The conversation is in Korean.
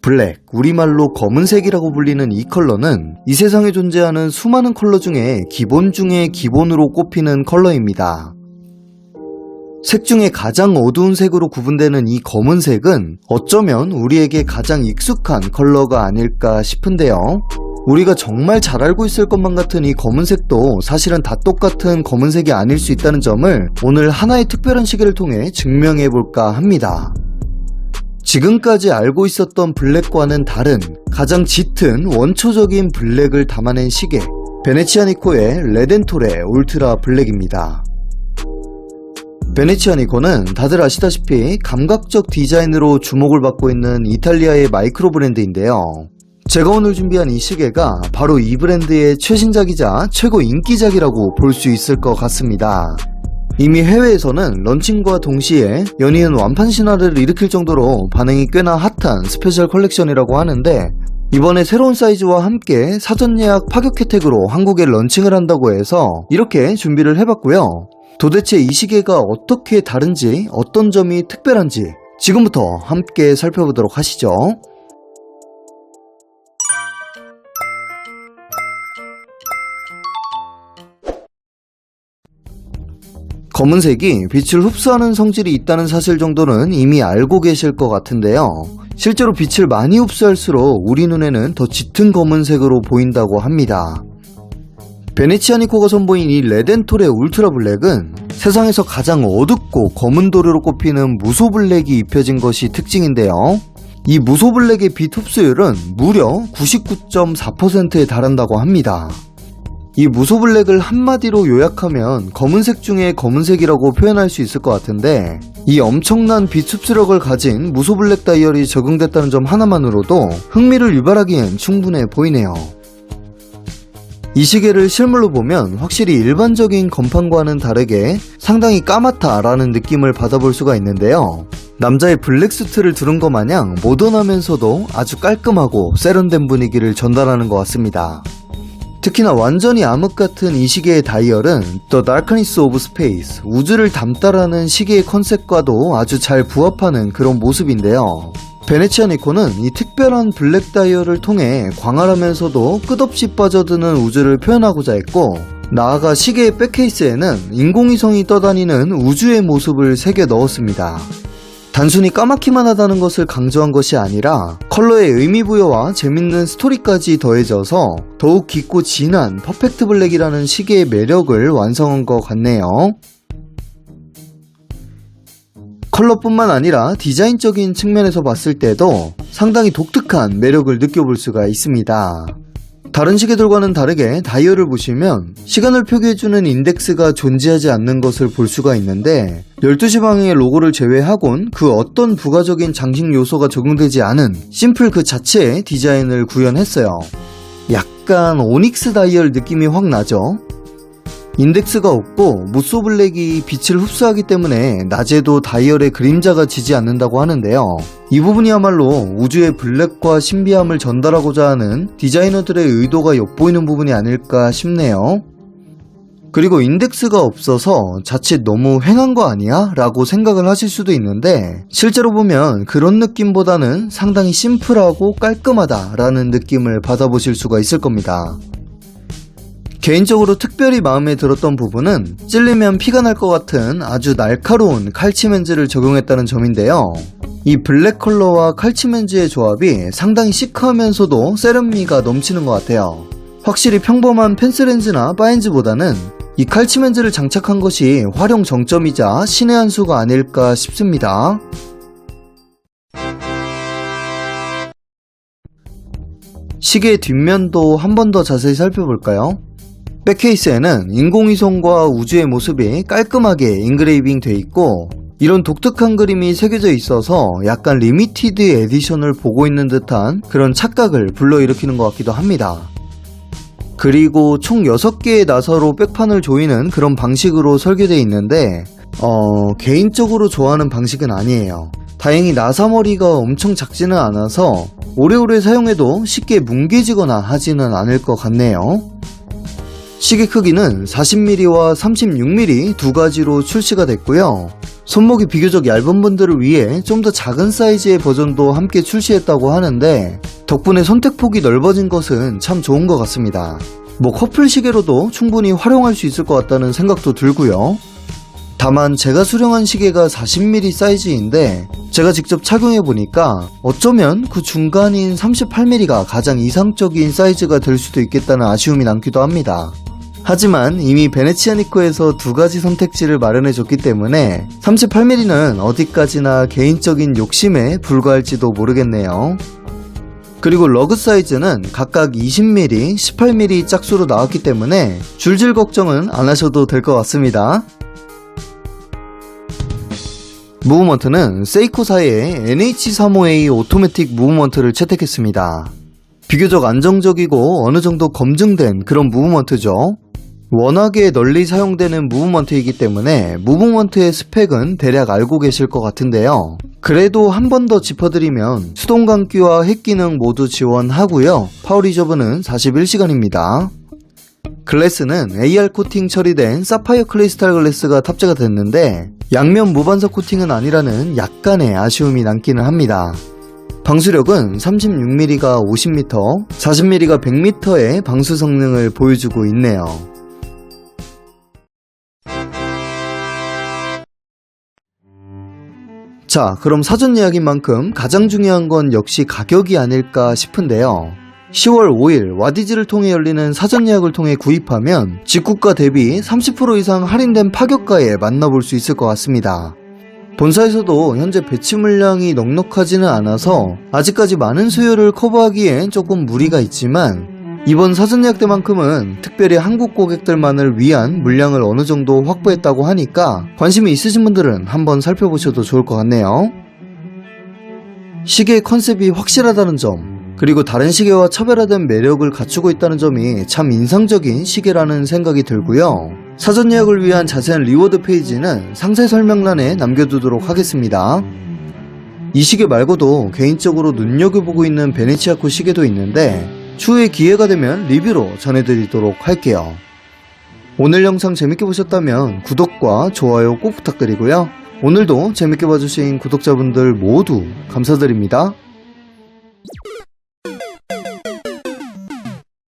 블랙, 우리말로 검은색이라고 불리는 이 컬러는 이 세상에 존재하는 수많은 컬러 중에 기본 중에 기본으로 꼽히는 컬러입니다. 색 중에 가장 어두운 색으로 구분되는 이 검은색은 어쩌면 우리에게 가장 익숙한 컬러가 아닐까 싶은데요. 우리가 정말 잘 알고 있을 것만 같은 이 검은색도 사실은 다 똑같은 검은색이 아닐 수 있다는 점을 오늘 하나의 특별한 시계를 통해 증명해볼까 합니다. 지금까지 알고 있었던 블랙과는 다른 가장 짙은 원초적인 블랙을 담아낸 시계, 베네치아 니코의 레덴토레 울트라 블랙입니다. 베네치아 니코는 다들 아시다시피 감각적 디자인으로 주목을 받고 있는 이탈리아의 마이크로 브랜드인데요. 제가 오늘 준비한 이 시계가 바로 이 브랜드의 최신작이자 최고 인기작이라고 볼 수 있을 것 같습니다. 이미 해외에서는 런칭과 동시에 연이은 완판 신화를 일으킬 정도로 반응이 꽤나 핫한 스페셜 컬렉션이라고 하는데, 이번에 새로운 사이즈와 함께 사전 예약 파격 혜택으로 한국에 런칭을 한다고 해서 이렇게 준비를 해봤고요. 도대체 이 시계가 어떻게 다른지, 어떤 점이 특별한지 지금부터 함께 살펴보도록 하시죠. 검은색이 빛을 흡수하는 성질이 있다는 사실 정도는 이미 알고 계실 것 같은데요. 실제로 빛을 많이 흡수할수록 우리 눈에는 더 짙은 검은색으로 보인다고 합니다. 베네치아 니코가 선보인 이 레덴토레 울트라 블랙은 세상에서 가장 어둡고 검은 도료로 꼽히는 무소 블랙이 입혀진 것이 특징인데요. 이 무소 블랙의 빛 흡수율은 무려 99.4%에 달한다고 합니다. 이 무소 블랙을 한마디로 요약하면 검은색 중에 검은색이라고 표현할 수 있을 것 같은데, 이 엄청난 빛 흡수력을 가진 무소 블랙 다이얼이 적용됐다는 점 하나만으로도 흥미를 유발하기엔 충분해 보이네요. 이 시계를 실물로 보면 확실히 일반적인 건판과는 다르게 상당히 까맣다라는 느낌을 받아볼 수가 있는데요. 남자의 블랙수트를 두른 것 마냥 모던하면서도 아주 깔끔하고 세련된 분위기를 전달하는 것 같습니다. 특히나 완전히 암흑 같은 이 시계의 다이얼은 The Darkness of Space, 우주를 담다라는 시계의 컨셉과도 아주 잘 부합하는 그런 모습인데요. 베네치아 니코는 이 특별한 블랙 다이얼을 통해 광활하면서도 끝없이 빠져드는 우주를 표현하고자 했고, 나아가 시계의 백케이스에는 인공위성이 떠다니는 우주의 모습을 새겨 넣었습니다. 단순히 까맣기만 하다는 것을 강조한 것이 아니라 컬러의 의미부여와 재밌는 스토리까지 더해져서 더욱 깊고 진한 퍼펙트 블랙이라는 시계의 매력을 완성한 것 같네요. 컬러뿐만 아니라 디자인적인 측면에서 봤을 때도 상당히 독특한 매력을 느껴볼 수가 있습니다. 다른 시계들과는 다르게 다이얼을 보시면 시간을 표기해주는 인덱스가 존재하지 않는 것을 볼 수가 있는데, 12시 방향의 로고를 제외하곤 그 어떤 부가적인 장식 요소가 적용되지 않은 심플 그 자체의 디자인을 구현했어요. 약간 오닉스 다이얼 느낌이 확 나죠? 인덱스가 없고 무소 블랙이 빛을 흡수하기 때문에 낮에도 다이얼에 그림자가 지지 않는다고 하는데요. 이 부분이야말로 우주의 블랙과 신비함을 전달하고자 하는 디자이너들의 의도가 엿보이는 부분이 아닐까 싶네요. 그리고 인덱스가 없어서 자칫 너무 횡한 거 아니야? 라고 생각을 하실 수도 있는데, 실제로 보면 그런 느낌보다는 상당히 심플하고 깔끔하다 라는 느낌을 받아보실 수가 있을 겁니다. 개인적으로 특별히 마음에 들었던 부분은 찔리면 피가 날 것 같은 아주 날카로운 칼치멘즈를 적용했다는 점인데요. 이 블랙 컬러와 칼치멘즈의 조합이 상당히 시크하면서도 세련미가 넘치는 것 같아요. 확실히 평범한 펜스렌즈나 바엔즈보다는 이 칼치멘즈를 장착한 것이 활용 정점이자 신의 한 수가 아닐까 싶습니다. 시계의 뒷면도 한 번 더 자세히 살펴볼까요? 백케이스에는 인공위성과 우주의 모습이 깔끔하게 인그레이빙 돼 있고, 이런 독특한 그림이 새겨져 있어서 약간 리미티드 에디션을 보고 있는 듯한 그런 착각을 불러일으키는 것 같기도 합니다. 그리고 총 6개의 나사로 백판을 조이는 그런 방식으로 설계되어 있는데, 개인적으로 좋아하는 방식은 아니에요. 다행히 나사머리가 엄청 작지는 않아서 오래오래 사용해도 쉽게 뭉개지거나 하지는 않을 것 같네요. 시계 크기는 40mm와 36mm 두 가지로 출시가 됐고요. 손목이 비교적 얇은 분들을 위해 좀 더 작은 사이즈의 버전도 함께 출시했다고 하는데 덕분에 선택폭이 넓어진 것은 참 좋은 것 같습니다. 뭐 커플 시계로도 충분히 활용할 수 있을 것 같다는 생각도 들고요. 다만 제가 수령한 시계가 40mm 사이즈인데 제가 직접 착용해보니까 어쩌면 그 중간인 38mm가 가장 이상적인 사이즈가 될 수도 있겠다는 아쉬움이 남기도 합니다. 하지만 이미 베네치아니코에서 두 가지 선택지를 마련해줬기 때문에 38mm는 어디까지나 개인적인 욕심에 불과할지도 모르겠네요. 그리고 러그 사이즈는 각각 20mm, 18mm 짝수로 나왔기 때문에 줄질 걱정은 안 하셔도 될 것 같습니다. 무브먼트는 세이코사의 NH35A 오토매틱 무브먼트를 채택했습니다. 비교적 안정적이고 어느 정도 검증된 그런 무브먼트죠. 워낙에 널리 사용되는 무브먼트이기 때문에 무브먼트의 스펙은 대략 알고 계실 것 같은데요. 그래도 한 번 더 짚어드리면 수동 감기와 핵 기능 모두 지원하고요. 파워 리저브는 41시간입니다. 글래스는 AR 코팅 처리된 사파이어 크리스탈 글래스가 탑재가 됐는데 양면 무반사 코팅은 아니라는 약간의 아쉬움이 남기는 합니다. 방수력은 36mm가 50m, 40mm가 100m의 방수 성능을 보여주고 있네요. 자, 그럼 사전 예약인 만큼 가장 중요한 건 역시 가격이 아닐까 싶은데요. 10월 5일 와디즈를 통해 열리는 사전 예약을 통해 구입하면 직구가 대비 30% 이상 할인된 파격가에 만나볼 수 있을 것 같습니다. 본사에서도 현재 배치 물량이 넉넉하지는 않아서 아직까지 많은 수요를 커버하기엔 조금 무리가 있지만 이번 사전 예약 때만큼은 특별히 한국 고객들만을 위한 물량을 어느 정도 확보했다고 하니까 관심이 있으신 분들은 한번 살펴보셔도 좋을 것 같네요. 시계의 컨셉이 확실하다는 점, 그리고 다른 시계와 차별화된 매력을 갖추고 있다는 점이 참 인상적인 시계라는 생각이 들고요. 사전 예약을 위한 자세한 리워드 페이지는 상세 설명란에 남겨두도록 하겠습니다. 이 시계 말고도 개인적으로 눈여겨보고 있는 베네치아코 시계도 있는데 추후에 기회가 되면 리뷰로 전해드리도록 할게요. 오늘 영상 재밌게 보셨다면 구독과 좋아요 꼭 부탁드리고요. 오늘도 재밌게 봐주신 구독자분들 모두 감사드립니다.